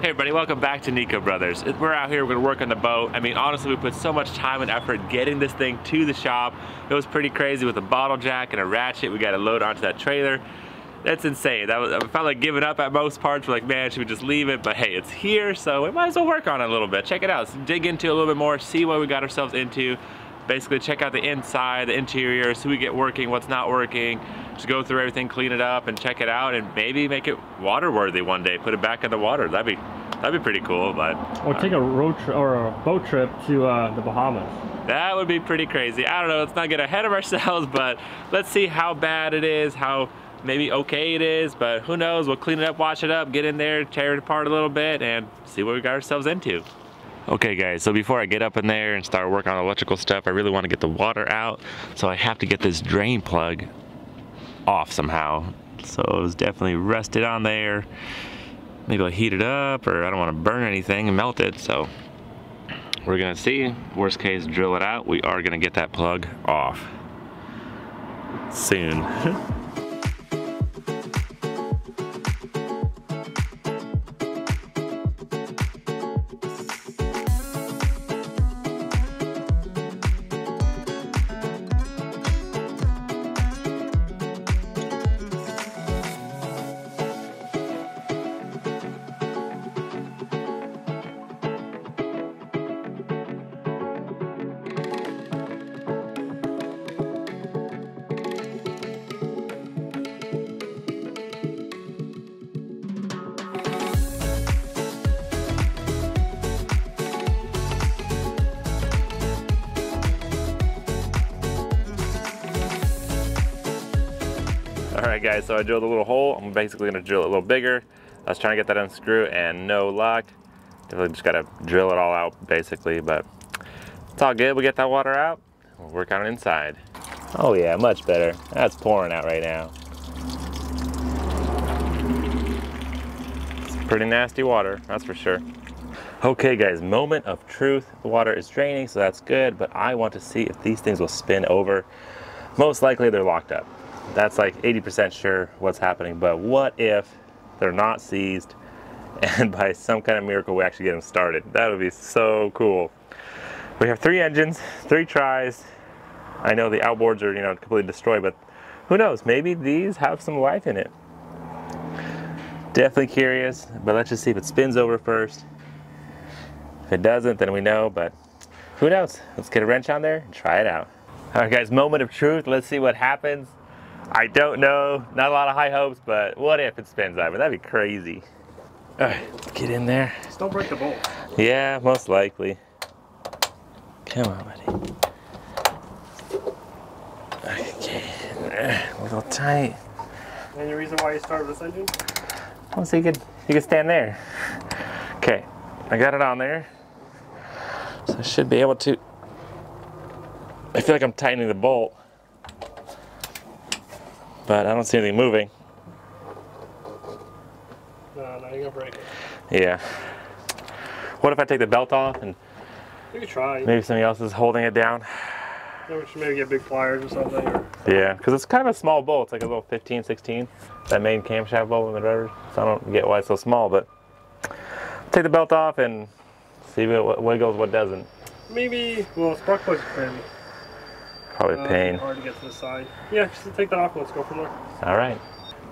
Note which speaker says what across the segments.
Speaker 1: Hey everybody, welcome back to Nico Brothers. We're out here, we're gonna work on the boat. I mean, honestly, we put so much time and effort getting this thing to the shop. It was pretty crazy with a bottle jack and a ratchet. We got to load onto that trailer. That's insane. I felt like giving up at most parts. We're like, man, should we just leave it? But hey, it's here, so we might as well work on it a little bit. Check it out, let's dig into it a little bit more, see what we got ourselves into. Basically check out the inside, the interior, see what we get working, what's not working. Just go through everything, clean it up and check it out, and maybe make it water worthy one day. Put it back in the water. That'd be pretty cool. But
Speaker 2: or take a road trip or a boat trip to the Bahamas. That
Speaker 1: would be pretty crazy. I don't know, let's not get ahead of ourselves, but let's see how bad it is, how maybe okay it is, but who knows. We'll clean it up, wash it up, get in there, tear it apart a little bit, and see what we got ourselves into. Okay guys, so before I get up in there and start working on electrical stuff, I really want to get the water out, so I have to get this drain plug off somehow. So it was definitely rusted on there. Maybe I'll heat it up, or I don't want to burn anything and melt it, so we're gonna see. Worst case, drill it out. We are gonna get that plug off soon. Alright guys, so I drilled a little hole. I'm basically going to drill it a little bigger. I was trying to get that unscrew and no luck. Definitely just got to drill it all out basically, but it's all good. We get that water out. We'll work on it inside. Oh yeah, much better. That's pouring out right now. It's pretty nasty water, that's for sure. Okay guys, moment of truth. The water is draining, so that's good, but I want to see if these things will spin over. Most likely they're locked up. That's like 80% sure what's happening, but what if they're not seized and by some kind of miracle we actually get them started? That would be so cool. We have 3 engines, 3 tries. I know the outboards are, completely destroyed, but who knows? Maybe these have some life in it. Definitely curious, but let's just see if it spins over first. If it doesn't, then we know, but who knows? Let's get a wrench on there and try it out. All right guys, moment of truth. Let's see what happens. I don't know, not a lot of high hopes, but what if it spins over? That'd be crazy. All right, let's get in there.
Speaker 2: Just don't break the bolt.
Speaker 1: Yeah, most likely. Come on, buddy. Okay, a little tight.
Speaker 2: Any reason why you started this engine?
Speaker 1: Oh, so you could stand there. Okay, I got it on there. So I should be able to. I feel like I'm tightening the bolt, but I don't see anything moving.
Speaker 2: No, you're gonna break it.
Speaker 1: Yeah. What if I take the belt off and
Speaker 2: you could try.
Speaker 1: Maybe somebody else is holding it down?
Speaker 2: Yeah, we should maybe get big pliers or something.
Speaker 1: Yeah, because it's kind of a small bolt. It's like a little 15-16. That main camshaft bolt in the rotors. So I don't get why it's so small, but take the belt off and see what wiggles, what doesn't.
Speaker 2: Maybe, well, spark plugs are pain.
Speaker 1: Probably pain.
Speaker 2: Hard to get to the side. Yeah, just take that off and let's go from there.
Speaker 1: All right.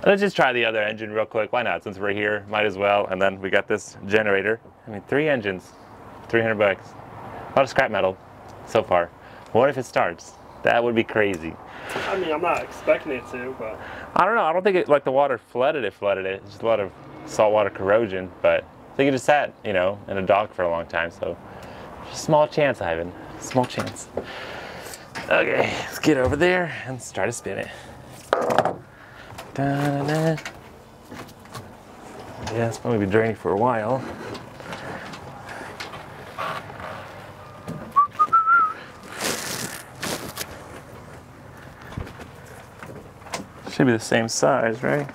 Speaker 1: Let's just try the other engine real quick. Why not? Since we're here, might as well. And then we got this generator. I mean, 3 engines, 300 bucks. A lot of scrap metal so far. What if it starts? That would be crazy.
Speaker 2: I mean, I'm not expecting it to, but
Speaker 1: I don't know. I don't think it, like the water flooded it. It's just a lot of saltwater corrosion. But I think it just sat, in a dock for a long time. So, just a small chance, Ivan. Small chance. Okay, let's get over there and start to spin it. Da-da-da. Yeah, it's probably be draining for a while. Should be the same size, right?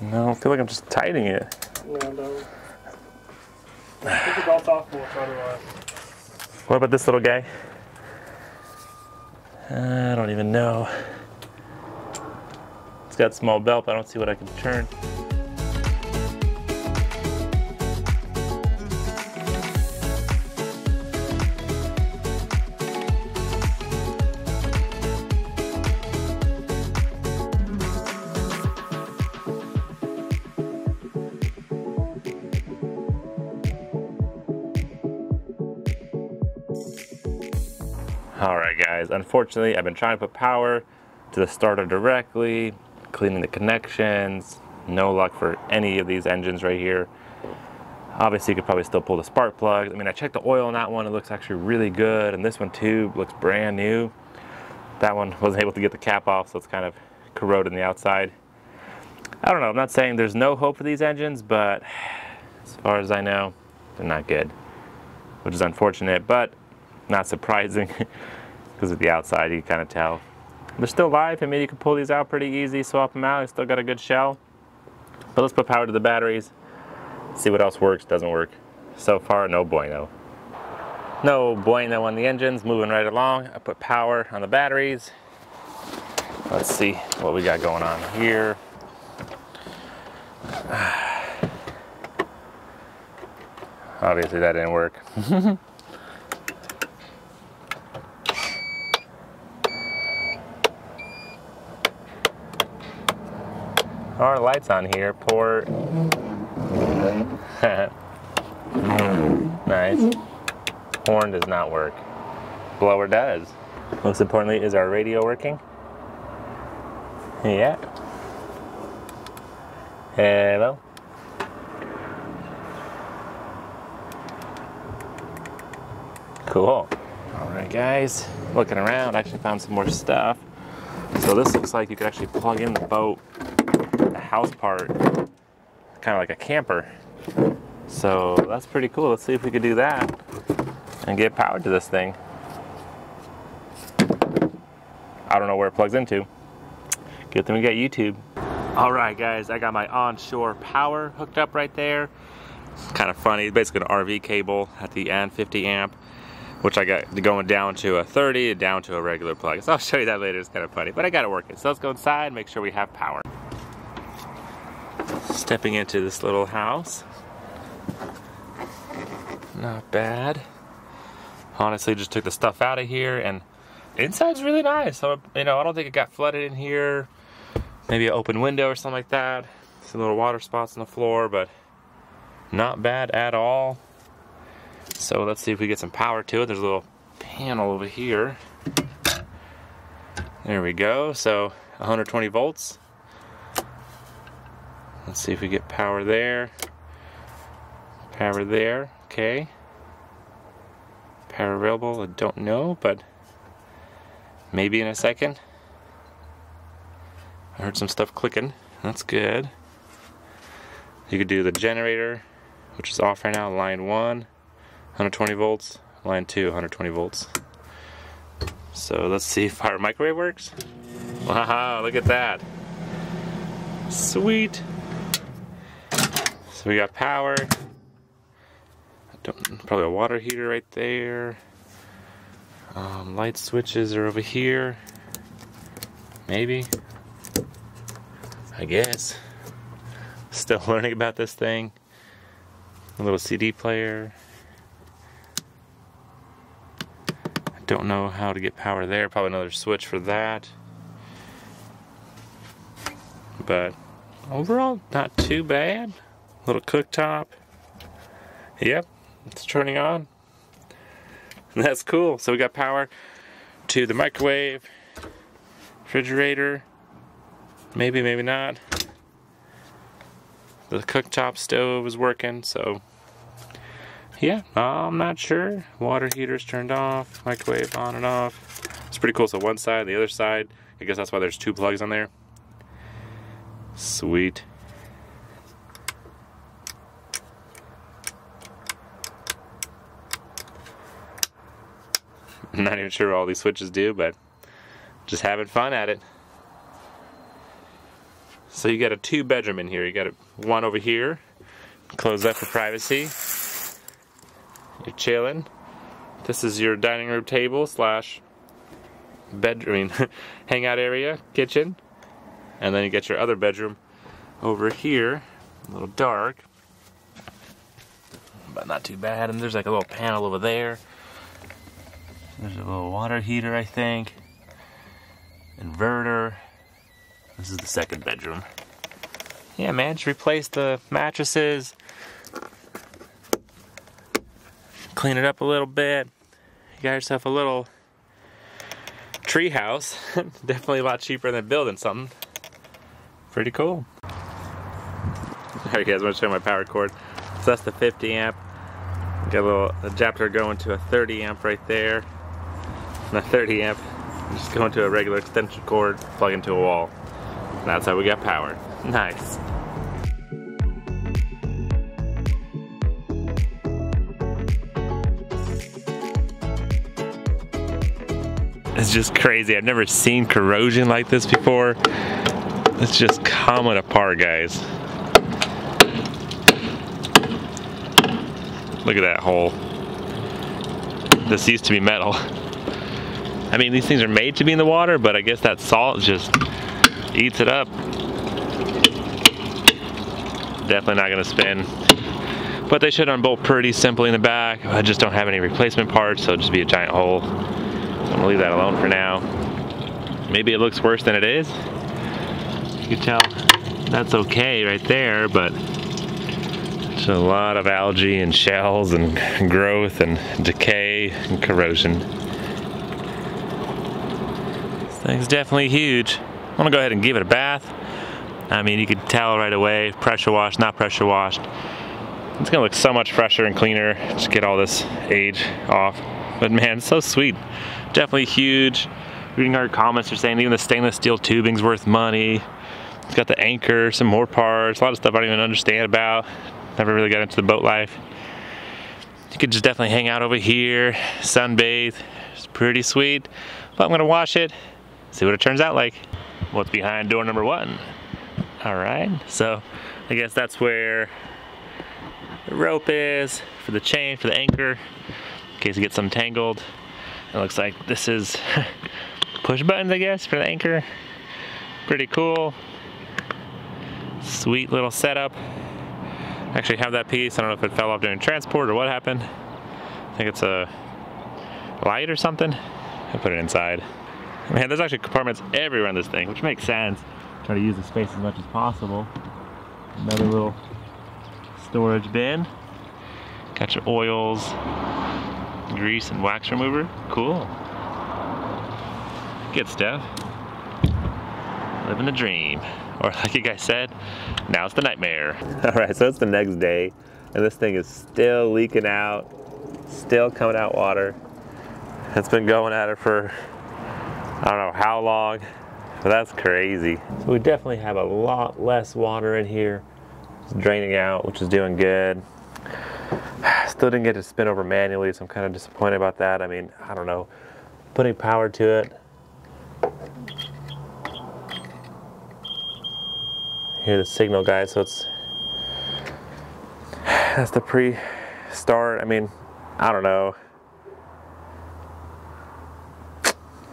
Speaker 1: No, I feel like I'm just tightening it.
Speaker 2: Yeah, no. Take the belt off and we'll try to
Speaker 1: What about this little guy? I don't even know. It's got a small belt, but I don't see what I can turn. Alright guys, unfortunately I've been trying to put power to the starter directly, cleaning the connections, no luck for any of these engines right here. Obviously you could probably still pull the spark plugs. I mean, I checked the oil on that one, it looks actually really good, and this one too looks brand new. That one wasn't able to get the cap off, so it's kind of corroded on the outside. I don't know, I'm not saying there's no hope for these engines, but as far as I know, they're not good, which is unfortunate, but not surprising because of the outside you can kind of tell. They're still live. I mean, you can pull these out pretty easy, swap them out. You still got a good shell. But let's put power to the batteries, see what else works, doesn't work. So far, no bueno. No bueno on the engines, moving right along. I put power on the batteries. Let's see what we got going on here. Obviously that didn't work. Our lights on here, port. Nice. Horn does not work. Blower does. Most importantly, is our radio working? Yeah. Hello. Cool. Alright guys, looking around, I actually found some more stuff. So this looks like you could actually plug in the boat, the house part, kind of like a camper. So that's pretty cool. Let's see if we could do that and get power to this thing. I don't know where it plugs into. Good thing we got YouTube. Alright guys, I got my onshore power hooked up right there. It's kind of funny, basically an RV cable at the end, 50 amp, which I got going down to a 30, down to a regular plug. So I'll show you that later, it's kind of funny, but I got it working. So let's go inside and make sure we have power. Stepping into this little house. Not bad. Honestly, just took the stuff out of here, and inside's really nice. So, you know, I don't think it got flooded in here. Maybe an open window or something like that. Some little water spots on the floor, but not bad at all. So let's see if we get some power to it. There's a little panel over here. There we go. So 120 volts. Let's see if we get power there. Power there. Okay. Power available, I don't know, but maybe in a second. I heard some stuff clicking. That's good. You could do the generator, which is off right now, line 1, 120 volts, line 2, 120 volts. So let's see if our microwave works. Wow, look at that. Sweet. So we got power. Probably a water heater right there. Light switches are over here. Maybe. I guess. Still learning about this thing. A little CD player. I don't know how to get power there. Probably another switch for that. But overall, not too bad. Little cooktop. Yep, it's turning on. And that's cool. So we got power to the microwave, refrigerator, maybe, maybe not. The cooktop stove is working, so yeah, I'm not sure. Water heater's turned off, microwave on and off. It's pretty cool. So one side, the other side, I guess that's why there's 2 plugs on there. Sweet. I'm not even sure what all these switches do, but just having fun at it. So you got a 2-bedroom in here. You got one over here. Close that for privacy. You're chilling. This is your dining room table slash bedroom, hangout area, kitchen. And then you get your other bedroom over here, a little dark, but not too bad. And there's like a little panel over there. There's a little water heater, I think. Inverter. This is the second bedroom. Yeah, man, just replace the mattresses. Clean it up a little bit. You got yourself a little tree house. Definitely a lot cheaper than building something. Pretty cool. Alright guys, I want to show my power cord. So that's the 50 amp. Got a little adapter going to a 30 amp right there. And a 30 amp. Just go into a regular extension cord, plug into a wall. And that's how we got power. Nice. It's just crazy. I've never seen corrosion like this before. It's just coming apart, guys. Look at that hole. This used to be metal. I mean, these things are made to be in the water, but I guess that salt just eats it up. Definitely not gonna spin. But they should unbolt pretty simply in the back. I just don't have any replacement parts, so it'll just be a giant hole. So I'm gonna leave that alone for now. Maybe it looks worse than it is. You can tell that's okay right there, but there's a lot of algae and shells and growth and decay and corrosion. This thing's definitely huge. I'm gonna go ahead and give it a bath. I mean, you could tell right away, pressure washed, not pressure washed. It's gonna look so much fresher and cleaner. Just get all this age off. But man, it's so sweet. Definitely huge. Reading our comments are saying even the stainless steel tubing's worth money. It's got the anchor, some more parts, a lot of stuff I don't even understand about. Never really got into the boat life. You could just definitely hang out over here, sunbathe. It's pretty sweet. But I'm gonna wash it, see what it turns out like. What's behind door number 1? All right, so I guess that's where the rope is for the chain, for the anchor, in case it gets untangled. It looks like this is push buttons, I guess, for the anchor. Pretty cool. Sweet little setup. Actually have that piece. I don't know if it fell off during transport or what happened. I think it's a light or something. I put it inside. Man, there's actually compartments everywhere on this thing, which makes sense. Try to use the space as much as possible. Another little storage bin. Got your oils, grease, and wax remover. Cool. Good stuff. Living the dream. Or like you guys said, now it's the nightmare. All right, so it's the next day, and this thing is still leaking out, still coming out water. It's been going at it for, I don't know how long, but that's crazy. So we definitely have a lot less water in here. It's draining out, which is doing good. Still didn't get to spin over manually, so I'm kind of disappointed about that. I mean, I don't know, putting power to it. Hear the signal, guys, so that's the pre-start. I mean, I don't know.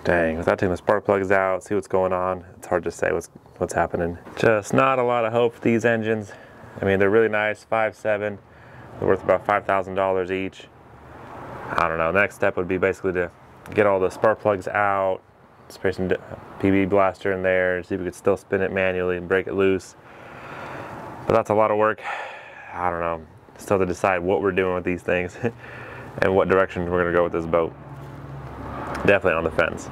Speaker 1: Dang, without taking the spark plugs out, see what's going on, it's hard to say what's happening. Just not a lot of hope for these engines. I mean, they're really nice, 5.7. They're worth about $5,000 each. I don't know, the next step would be basically to get all the spark plugs out, spray some PB blaster in there, see if we could still spin it manually and break it loose. But that's a lot of work. I don't know, still to decide what we're doing with these things and what direction we're gonna go with this boat. Definitely on the fence.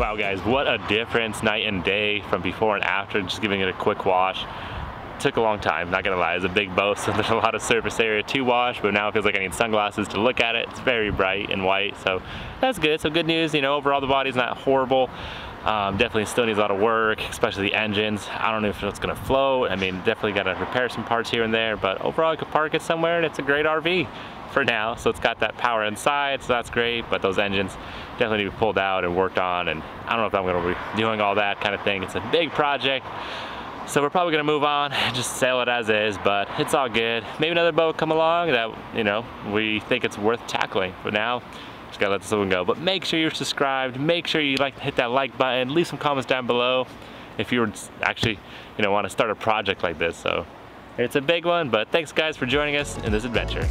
Speaker 1: Wow guys, what a difference night and day from before and after, just giving it a quick wash. Took a long time, not gonna lie. It's a big boat, so there's a lot of surface area to wash, but now it feels like I need sunglasses to look at it. It's very bright and white, so that's good. So good news, you know, overall the body's not horrible. Definitely still needs a lot of work, especially the engines. I don't know if it's gonna float. I mean, definitely gotta repair some parts here and there, but overall I could park it somewhere and it's a great RV for now. So it's got that power inside, so that's great, but those engines definitely need to be pulled out and worked on, and I don't know if I'm gonna be doing all that kind of thing. It's a big project. So we're probably gonna move on and just sail it as is, but it's all good. Maybe another boat come along that, you know, we think it's worth tackling. But now, just gotta let this one go. But make sure you're subscribed. Make sure you hit that like button. Leave some comments down below if you were actually, you know, want to start a project like this. So it's a big one, but thanks guys for joining us in this adventure.